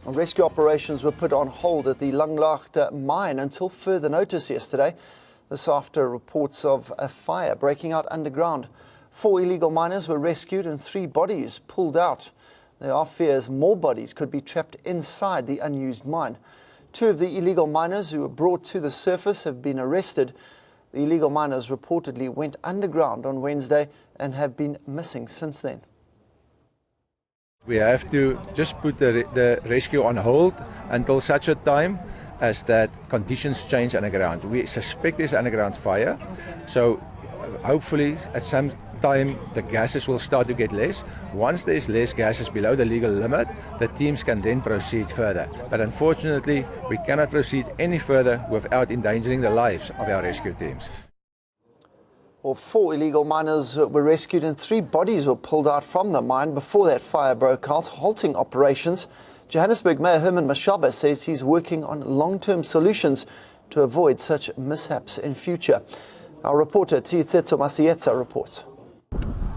Rescue operations were put on hold at the Lanlaagte mine until further notice yesterday. This after reports of a fire breaking out underground. 4 illegal miners were rescued and 3 bodies pulled out. There are fears more bodies could be trapped inside the unused mine. 2 of the illegal miners who were brought to the surface have been arrested. The illegal miners reportedly went underground on Wednesday and have been missing since then. We have to just put the rescue on hold until such a time as that conditions change underground. We suspect there's underground fire, so hopefully at some time the gases will start to get less. Once there's less gases below the legal limit, the teams can then proceed further. But unfortunately, we cannot proceed any further without endangering the lives of our rescue teams. 4 illegal miners were rescued and 3 bodies were pulled out from the mine before that fire broke out, halting operations. Johannesburg Mayor Herman Mashaba says he's working on long-term solutions to avoid such mishaps in future. Our reporter Tietsetso Masietsa reports.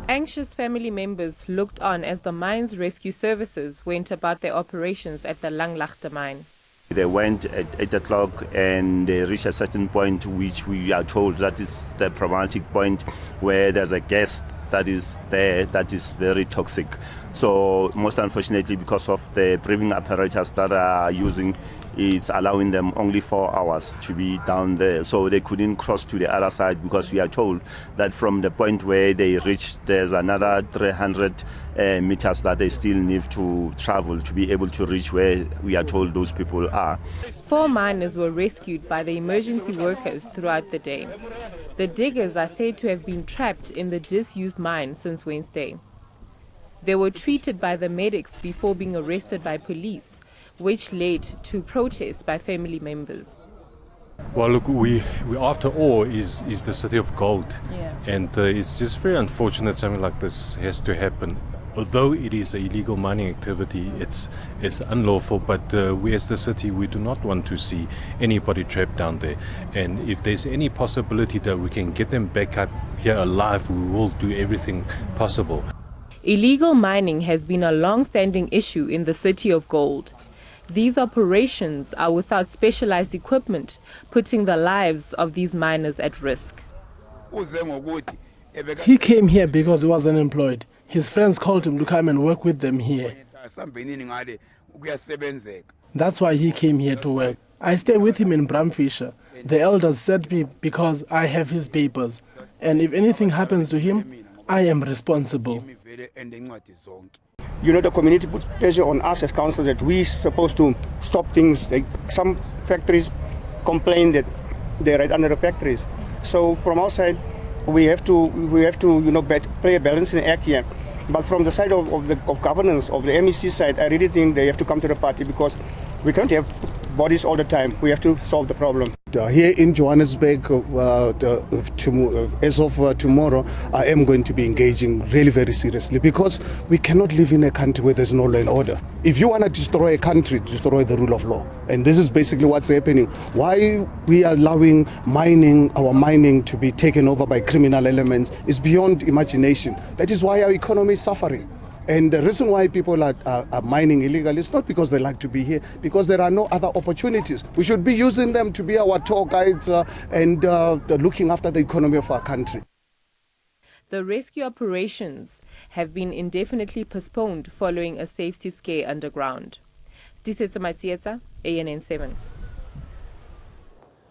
Anxious family members looked on as the mine's rescue services went about their operations at the Lanlaagte mine. They went at 8 o'clock and they reached a certain point which we are told that is the problematic point where there's a gas that is there that is very toxic. So most unfortunately, because of the breathing apparatus that are using, it's allowing them only 4 hours to be down there. So they couldn't cross to the other side because we are told that from the point where they reached, there's another 300 meters that they still need to travel to be able to reach where we are told those people are. 4 miners were rescued by the emergency workers throughout the day. The diggers are said to have been trapped in the disused mine since Wednesday. They were treated by the medics before being arrested by police, which led to protests by family members. Well, look, we after all is the city of gold, and it's just very unfortunate something like this has to happen. Although it is an illegal mining activity, it's unlawful, but we as the city, we do not want to see anybody trapped down there. And if there's any possibility that we can get them back up here alive, we will do everything possible. Illegal mining has been a long-standing issue in the city of gold. These operations are without specialized equipment, putting the lives of these miners at risk. He came here because he was unemployed. His friends called him to come and work with them here. That's why he came here to work. I stay with him in Bramfisher. The elders sent me because I have his papers. And if anything happens to him, I am responsible. You know, the community puts pressure on us as councillors that we're supposed to stop things. Like some factories complain that they're right under the factories. So from our side, we have to play a balancing act here. But from the side of governance, of the MEC side, I really think they have to come to the party because we can't have bodies all the time. We have to solve the problem. Here in Johannesburg, as of tomorrow, I am going to be engaging really very seriously because we cannot live in a country where there's no law and order. If you want to destroy a country, destroy the rule of law. And this is basically what's happening. Why we are allowing our mining to be taken over by criminal elements is beyond imagination. That is why our economy is suffering. And the reason why people are mining illegally is not because they like to be here, because there are no other opportunities. We should be using them to be our tour guides and looking after the economy of our country. The rescue operations have been indefinitely postponed following a safety scare underground. Tisetsa Matietsa, ANN 7.